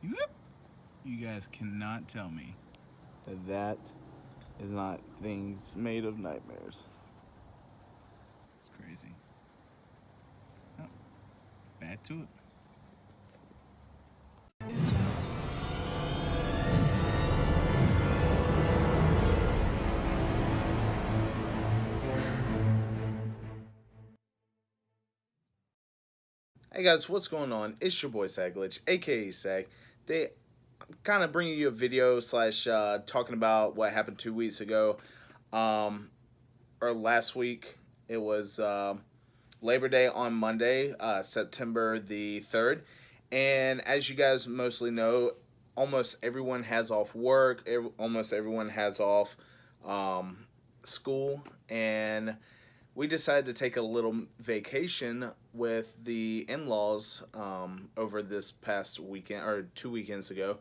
Whoop. You guys cannot tell me that that is not things made of nightmares. It's crazy. Oh, back to it. Hey guys, what's going on? It's your boy SAG, aka SAG. Today, I'm kind of bringing you a video slash talking about what happened 2 weeks ago, um, or last week. It was Labor Day on Monday, September the 3rd. And as you guys mostly know, almost everyone has off work, almost everyone has off um, school, and we decided to take a little vacation with the in-laws over this past weekend or 2 weekends ago,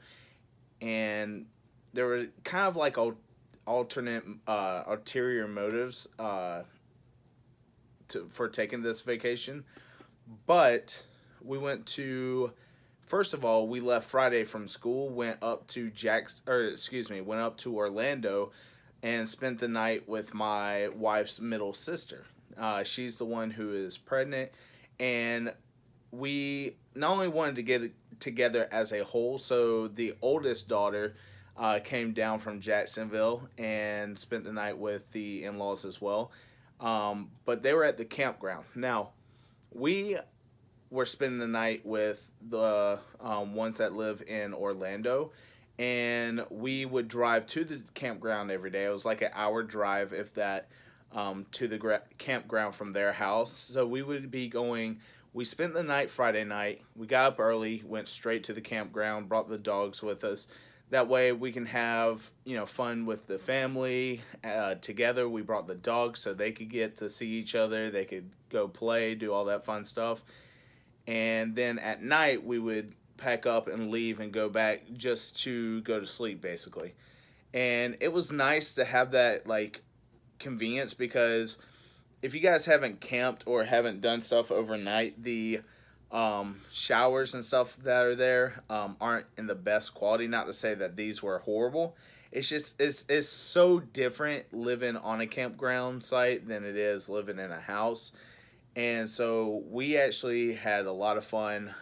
and there were kind of like alternate ulterior motives for taking this vacation. But we went to, first of all, we left Friday from school, went up to went up to Orlando, and spent the night with my wife's middle sister. She's the one who is pregnant, and we not only wanted to get together as a whole, so the oldest daughter came down from Jacksonville and spent the night with the in laws as well. But they were at the campground. Now, we were spending the night with the ones that live in Orlando, and we would drive to the campground every day. It was like an hour drive, if that, to the campground from their house. So we would be going. We spent the night Friday night. We got up early, went straight to the campground, brought the dogs with us. That way we can have fun with the family together. We brought the dogs so they could get to see each other. They could go play, do all that fun stuff, and then at night we would pack up and leave and go back just to go to sleep basically. And it was nice to have that like convenience, because if you guys haven't camped or haven't done stuff overnight, the showers and stuff that are there aren't in the best quality. Not to say that these were horrible. It's just it's so different living on a campground site than it is living in a house. And so we actually had a lot of fun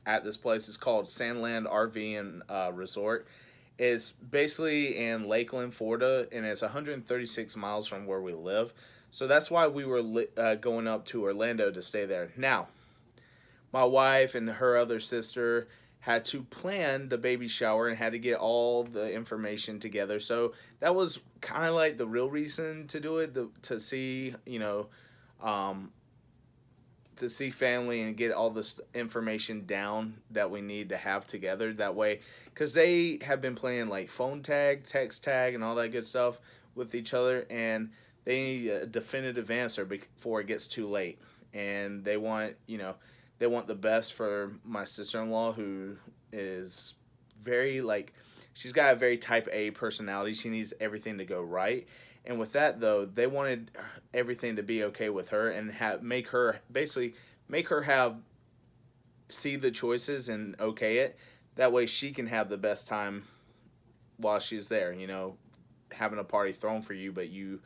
at this place. It's called Sandland RV and Resort. It's basically in Lakeland, Florida, and it's 136 miles from where we live. So that's why we were going up to Orlando to stay there. Now, my wife and her other sister had to plan the baby shower and had to get all the information together. So that was kind of like the real reason to do it, to see, um, to see family and get all this information down that we need to have together. That way, because they have been playing like phone tag, text tag, and all that good stuff with each other, and they need a definitive answer before it gets too late. And they want the best for my sister-in-law, who is very like, she's got a very type A personality. She needs everything to go right. And with that though, they wanted everything to be okay with her, and make her have see the choices and okay it. That way she can have the best time while she's there. Having a party thrown for you, but you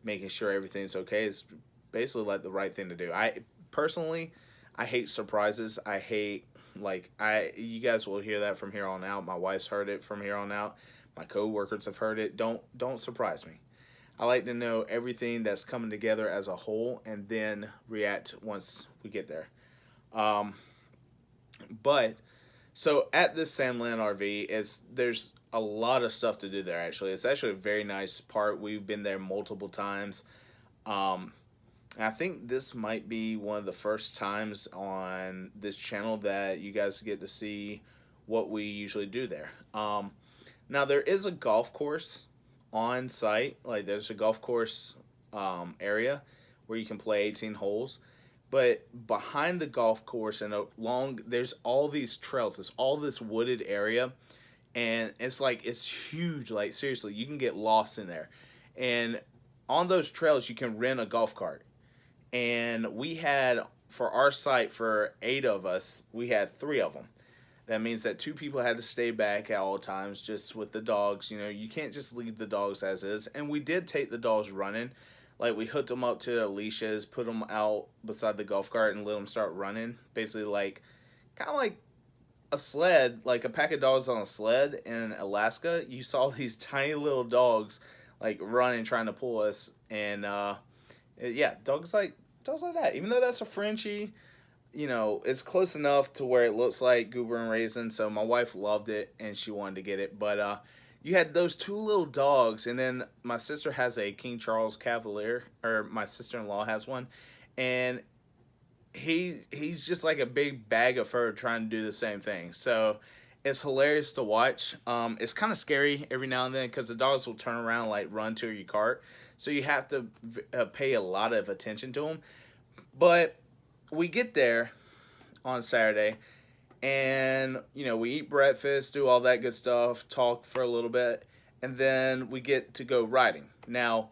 making sure everything's okay is basically like the right thing to do. I personally, I hate surprises. I hate, like, you guys will hear that from here on out. My wife's heard it from here on out. My coworkers have heard it. Don't surprise me. I like to know everything that's coming together as a whole and then react once we get there. Um, but so at this Sandland RV, there's a lot of stuff to do there. Actually, it's actually a very nice part. We've been there multiple times. Um, I think this might be one of the first times on this channel that you guys get to see what we usually do there. Now there is a golf course on site. Like, there's a golf course area where you can play 18 holes. But behind the golf course and along, there's all these trails. There's all this wooded area, and it's huge. Like, seriously, you can get lost in there. And on those trails, you can rent a golf cart. And we had, for our site, for 8 of us, we had 3 of them. That means that two people had to stay back at all times, just with the dogs. You can't just leave the dogs as is. And we did take the dogs running. Like, we hooked them up to leashes, put them out beside the golf cart, and let them start running. Basically, like, kind of like a sled, like a pack of dogs on a sled in Alaska. You saw these tiny little dogs, like, running, trying to pull us. And, yeah, dogs like that. Even though that's a Frenchie, it's close enough to where it looks like Goober and Raisin. So my wife loved it and she wanted to get it. But you had those two little dogs, and then my sister has a King Charles Cavalier, or my sister-in-law has one, and he's just like a big bag of fur trying to do the same thing. So it's hilarious to watch. It's kind of scary every now and then because the dogs will turn around and like run to your cart. So you have to pay a lot of attention to them. But we get there on Saturday, and we eat breakfast, do all that good stuff, talk for a little bit, and then we get to go riding. Now,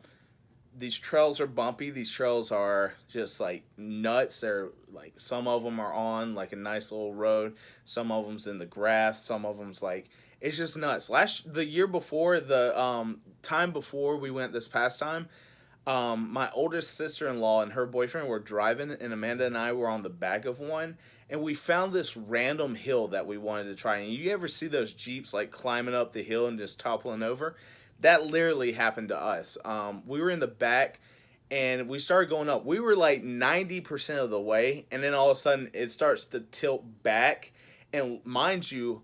these trails are bumpy. These trails are just like nuts. They're like, some of them are on like a nice little road, some of them's in the grass, some of them's like, it's just nuts. The year before, the time before we went this past time, my oldest sister-in-law and her boyfriend were driving, and Amanda and I were on the back of one, and we found this random hill that we wanted to try. And you ever see those Jeeps like climbing up the hill and just toppling over? That literally happened to us. We were in the back, and we started going up. We were like 90% of the way, and then all of a sudden it starts to tilt back. And mind you,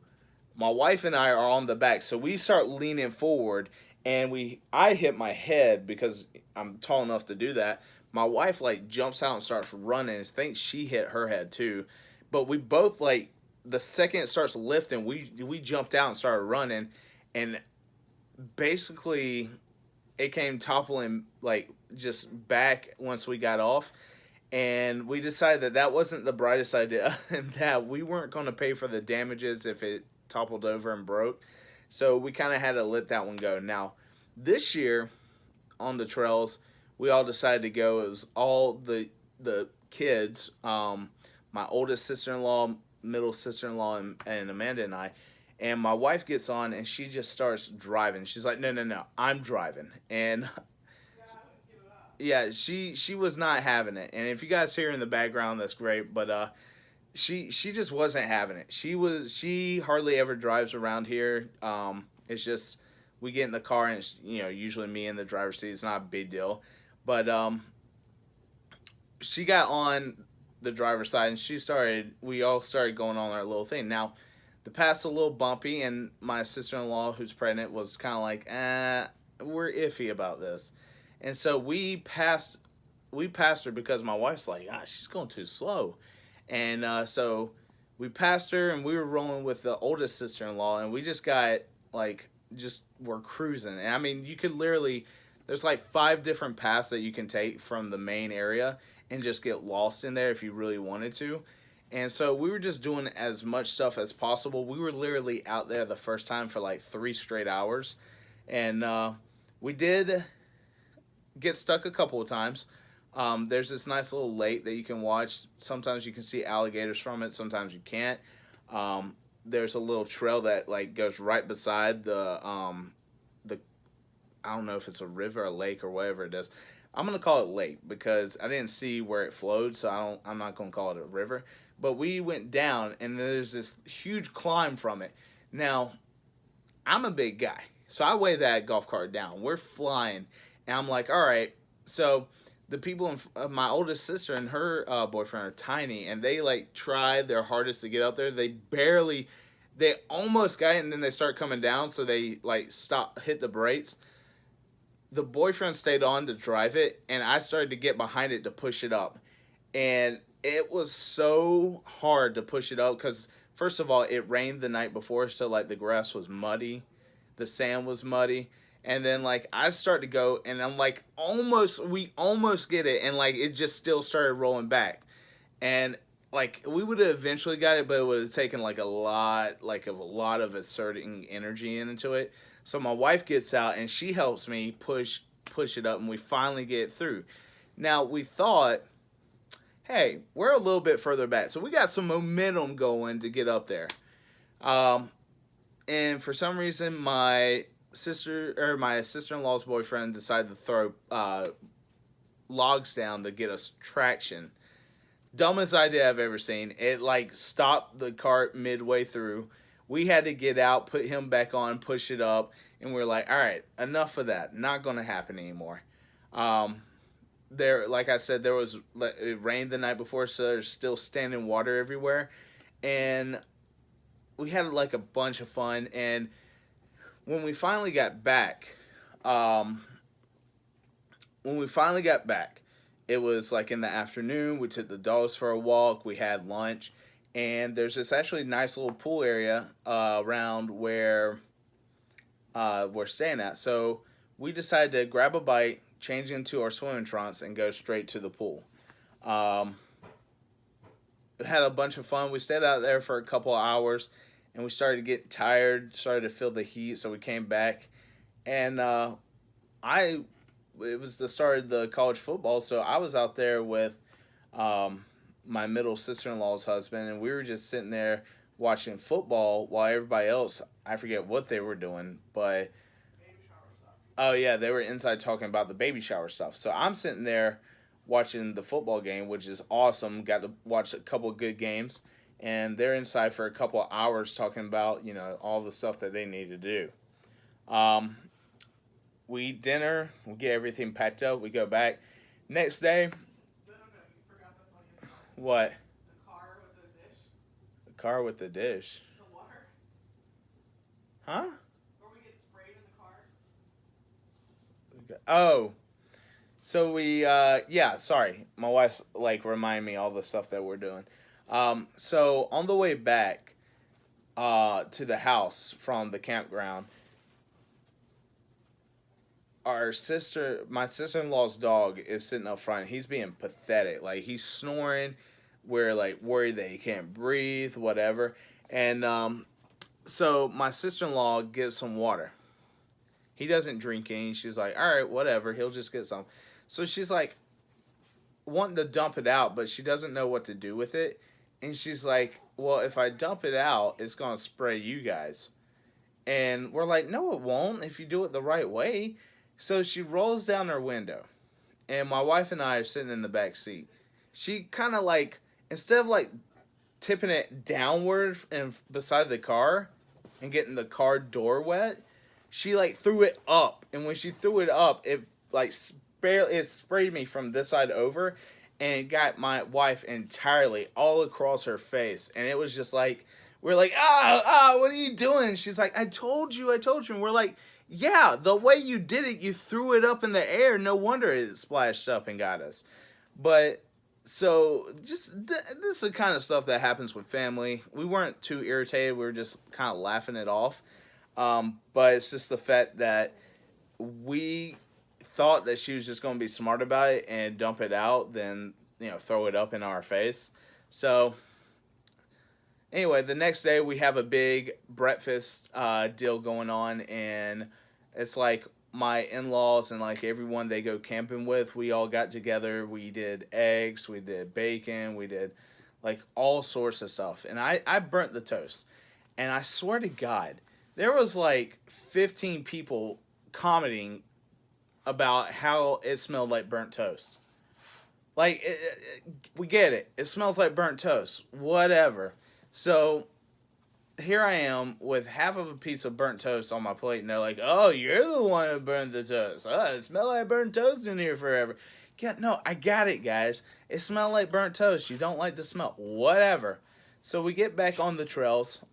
my wife and I are on the back, so we start leaning forward, and I hit my head because I'm tall enough to do that. My wife like jumps out and starts running. I think she hit her head too. But we both, like, the second it starts lifting, we jumped out and started running, and basically it came toppling like just back once we got off. And we decided that wasn't the brightest idea, and that we weren't going to pay for the damages if it toppled over and broke. So we kind of had to let that one go. Now, this year on the trails, we all decided to go. It was all the kids, my oldest sister-in-law, middle sister-in-law, and Amanda and I. And my wife gets on, and she just starts driving. She's like, no, I'm driving. And yeah, she was not having it. And if you guys hear in the background, that's great. But she just wasn't having it. She hardly ever drives around here. It's just, we get in the car, and it's, usually me in the driver's seat. It's not a big deal. But she got on the driver's side, and we all started going on our little thing. Now, the path's a little bumpy, and my sister-in-law, who's pregnant, was kind of like, we're iffy about this. And so we passed her because my wife's like, she's going too slow. And so we passed her, and we were rolling with the oldest sister-in-law, and we just got, like, we're cruising. And I mean, you could literally, there's like 5 different paths that you can take from the main area and just get lost in there if you really wanted to. And so we were just doing as much stuff as possible. We were literally out there the first time for like 3 straight hours. And we did get stuck a couple of times. There's this nice little lake that you can watch. Sometimes you can see alligators from it. Sometimes you can't. There's a little trail that like goes right beside the I don't know if it's a river, a lake, or whatever it is. I'm gonna call it lake because I didn't see where it flowed, so I'm not gonna call it a river. But we went down, and there's this huge climb from it. Now, I'm a big guy, so I weigh that golf cart down. We're flying, and I'm like, all right. So the people, my oldest sister and her boyfriend are tiny, and they like tried their hardest to get up there. They almost got it, and then they start coming down, so they like hit the brakes. The boyfriend stayed on to drive it, and I started to get behind it to push it up. And it was so hard to push it up because, first of all, it rained the night before, so like the grass was muddy, the sand was muddy. And then like I start to go, and I'm like, we almost get it, and like it just still started rolling back. And like we would have eventually got it, but it would have taken like a lot of exerting energy into it. So my wife gets out, and she helps me push it up, and we finally get it through. Now, we thought, hey, we're a little bit further back, so we got some momentum going to get up there. Um, and for some reason, my sister-in-law's boyfriend decided to throw logs down to get us traction. Dumbest idea I've ever seen. It like stopped the cart midway through. We had to get out, put him back on, push it up, and we're like, all right, enough of that. Not going to happen anymore. Um, like I said, it rained the night before, so there's still standing water everywhere, and we had like a bunch of fun. And when we finally got back, um, when we finally got back, it was like in the afternoon. We took the dogs for a walk. We had lunch, and there's this actually nice little pool area around where we're staying at. So we decided to grab a bite, change into our swimming trunks, and go straight to the pool. Um, had a bunch of fun. We stayed out there for a couple of hours, and we started to get tired, started to feel the heat, so we came back, and I it was the start of the college football, so I was out there with um, my middle sister-in-law's husband, and we were just sitting there watching football while everybody else, I forget what they were doing, but oh yeah, they were inside talking about the baby shower stuff. So I'm sitting there watching the football game, which is awesome. Got to watch a couple of good games, and they're inside for a couple of hours talking about all the stuff that they need to do. Um, we eat dinner, we get everything packed up, we go back. Next day, No, no, no, you forgot the funniest part. what? The car with the dish, The car with the dish, the water, huh? where we get sprayed in the car. Oh, so yeah, sorry. My wife's like remind me all the stuff that we're doing. So on the way back to the house from the campground, my sister-in-law's dog is sitting up front. He's being pathetic. Like he's snoring. We're like worried that he can't breathe, whatever. And so my sister-in-law gives some water. He doesn't drink any. She's like, all right, whatever. He'll just get some. So she's like wanting to dump it out, but she doesn't know what to do with it. And she's like, well, if I dump it out, it's going to spray you guys. And we're like, no, it won't if you do it the right way. So she rolls down her window. And my wife and I are sitting in the back seat. She kind of like, instead of like tipping it downward and beside the car and getting the car door wet, she like threw it up, and when she threw it up, it like it sprayed me from this side over, and it got my wife entirely all across her face, and it was just like we're like what are you doing? She's like, I told you, and we're like, yeah, the way you did it, you threw it up in the air. No wonder it splashed up and got us. But so just this is the kind of stuff that happens with family. We weren't too irritated. We were just kind of laughing it off. But it's just the fact that we thought that she was just going to be smart about it and dump it out, then throw it up in our face. So anyway, the next day we have a big breakfast deal going on, and it's like my in-laws and like everyone they go camping with. We all got together. We did eggs, we did bacon, we did like all sorts of stuff, and I burnt the toast, and I swear to God, there was like 15 people commenting about how it smelled like burnt toast. Like, we get it. It smells like burnt toast. Whatever. So, here I am with half of a piece of burnt toast on my plate, and they're like, oh, you're the one who burned the toast. Oh, it smells like burnt toast in here forever. Yeah, no, I got it, guys. It smelled like burnt toast. You don't like the smell. Whatever. So, we get back on the trails.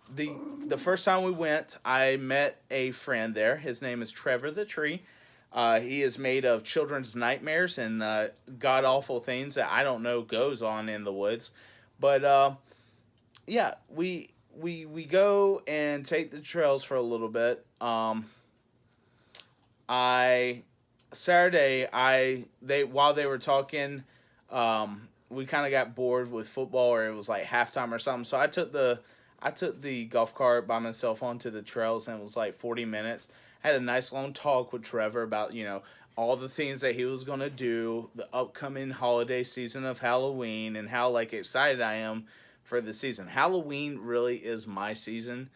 The first time we went, I met a friend there. His name is Trevor the Tree. He is made of children's nightmares and god awful things that I don't know goes on in the woods. But yeah, we go and take the trails for a little bit. I Saturday while they were talking, we kind of got bored with football, or it was like halftime or something. So I took the golf cart by myself onto the trails, and it was like 40 minutes. I had a nice long talk with Trevor about, all the things that he was going to do, the upcoming holiday season of Halloween, and how like excited I am for the season. Halloween really is my season,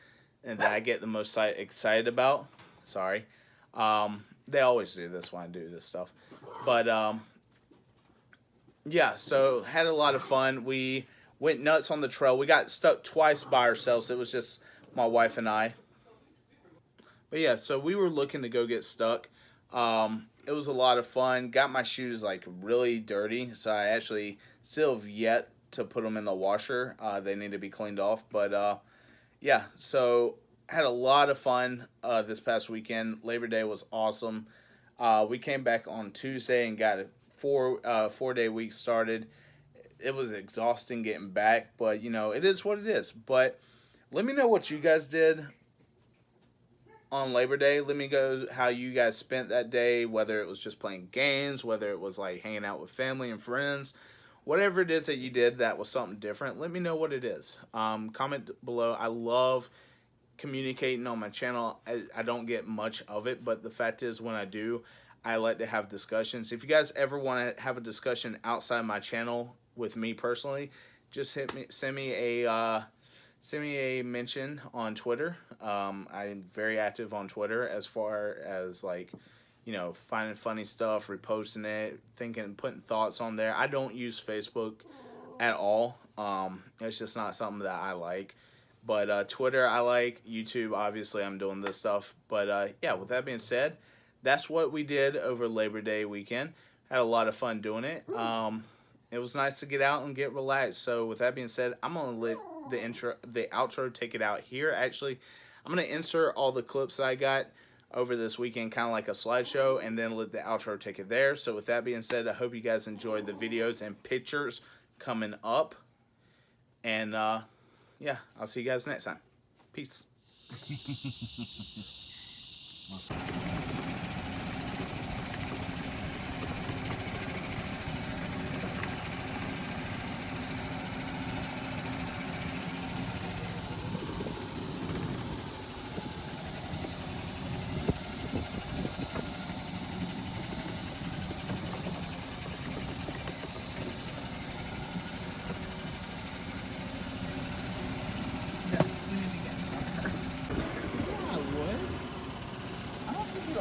and that I get the most excited about. Sorry, they always do this when I do this stuff, but yeah. So had a lot of fun. We went nuts on the trail. We got stuck twice by ourselves. It was just my wife and I. But yeah, so we were looking to go get stuck. It was a lot of fun. Got my shoes like really dirty, so I actually still have yet to put them in the washer. They need to be cleaned off. But yeah, so had a lot of fun this past weekend. Labor Day was awesome. We came back on Tuesday and got a 4 day week started. It was exhausting getting back, but you know it is what it is. But let me know what you guys did on Labor Day. Let me go how you guys spent that day, whether it was just playing games, whether it was like hanging out with family and friends, whatever it is that you did that was something different. Let me know what it is. Comment below. I love communicating on my channel. I don't get much of it, but the fact is when I do, I like to have discussions. If you guys ever want to have a discussion outside my channel with me personally, just send me a mention on Twitter. I'm very active on Twitter as far as like, you know, finding funny stuff, reposting it, putting thoughts on there. I don't use Facebook at all. It's just not something that I like. But Twitter I like. YouTube, obviously I'm doing this stuff. But yeah, with that being said, that's what we did over Labor Day weekend. Had a lot of fun doing it. It was nice to get out and get relaxed. So with that being said, I'm gonna let the outro take it out here. Actually, I'm gonna insert all the clips that I got over this weekend, kind of like a slideshow, and then let the outro take it there. So with that being said, I hope you guys enjoyed the videos and pictures coming up. And yeah, I'll see you guys next time. Peace.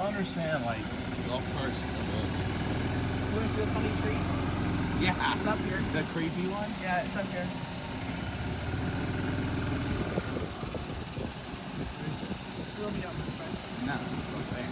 Understand like golf carts and boats. You want to see the funny tree? Yeah, It's up here. the creepy one. Yeah, it's up here. We'll be on this side. No, over there.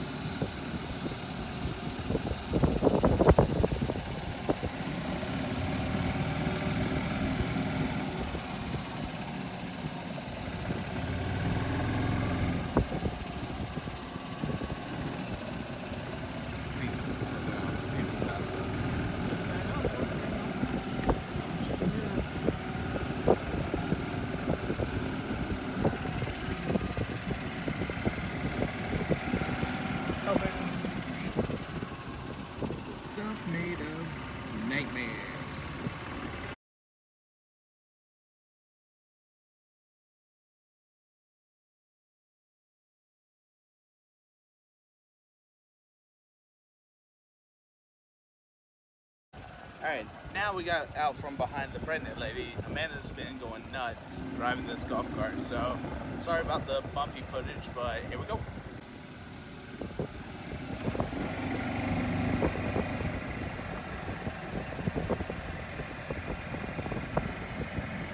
Stuff made of nightmares. Alright, now we got out from behind the pregnant lady. Amanda's been going nuts driving this golf cart, so sorry about the bumpy footage, but here we go.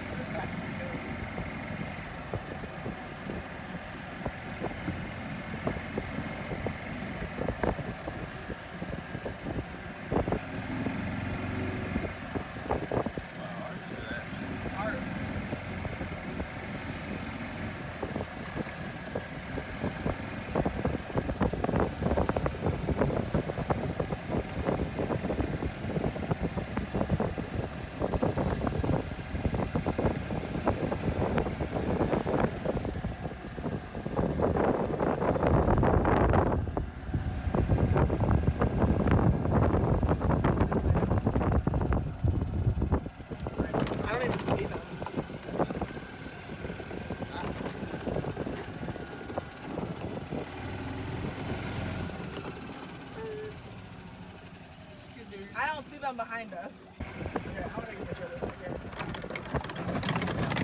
It's as fast as it goes. Ours. I don't even see them. I don't see them behind us. Here, I want to take a picture of this right here.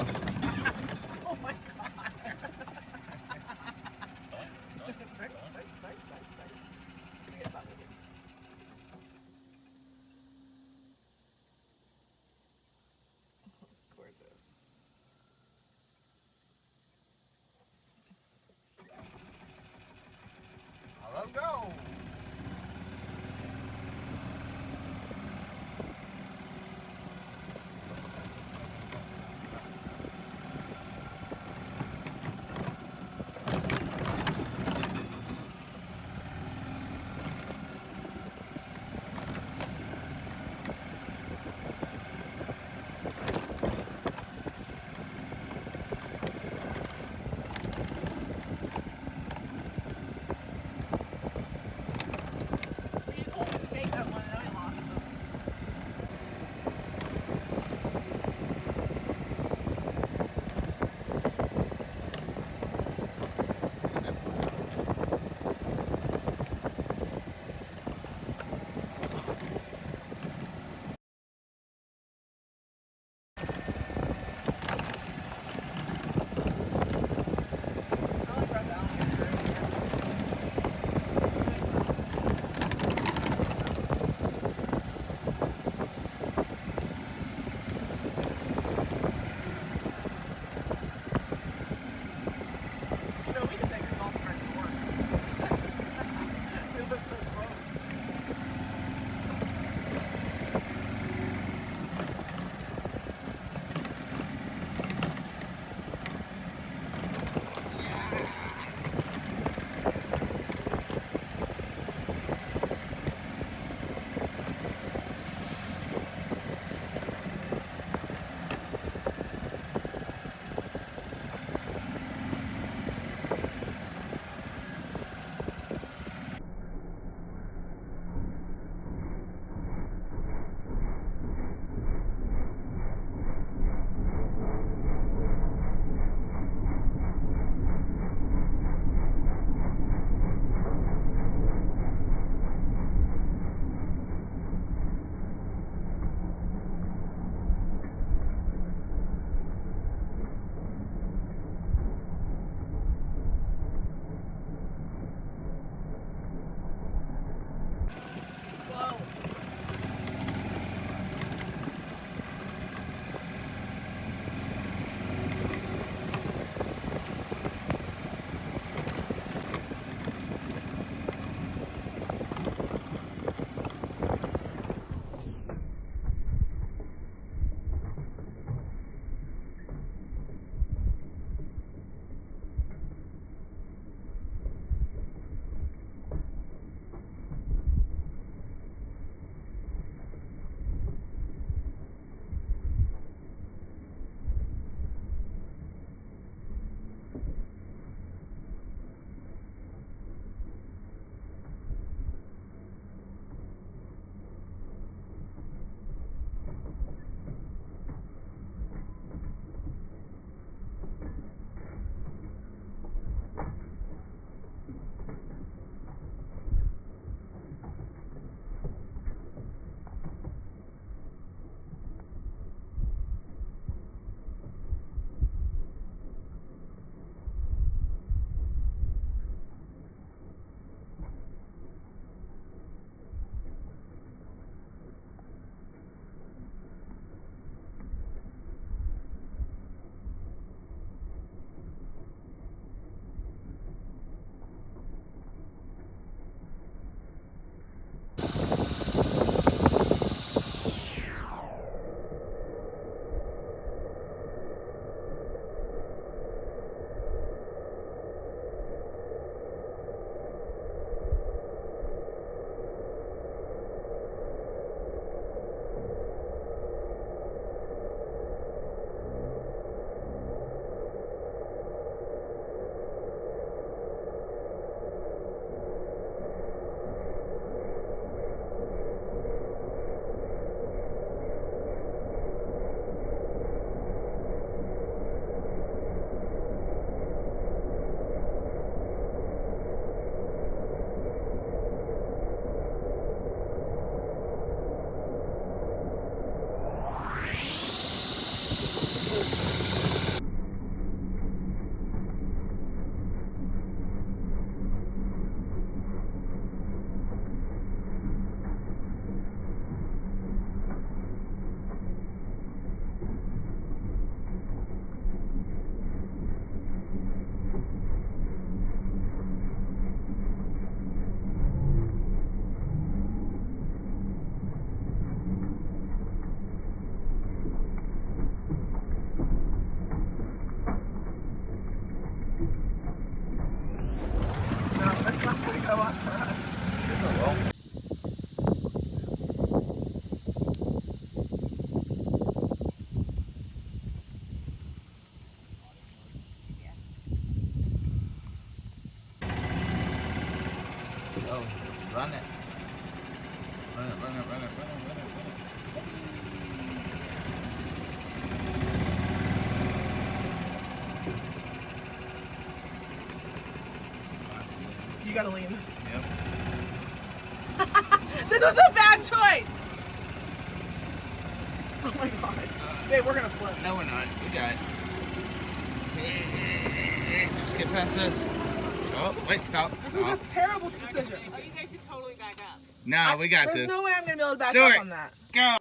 go up for us. Well, Let's go. Let's run it. Run it, run it, run it, run it, run it, run So you gotta lean. it. Yep. This was a bad choice! Oh my god. Babe, we're gonna flip. No, we're not. We got it. Just get past this. Oh, wait, stop. This is a Stop. terrible decision. Oh, you guys should totally back up. No, we got There's this. no way I'm gonna be able to back Stuart. up on that. Go.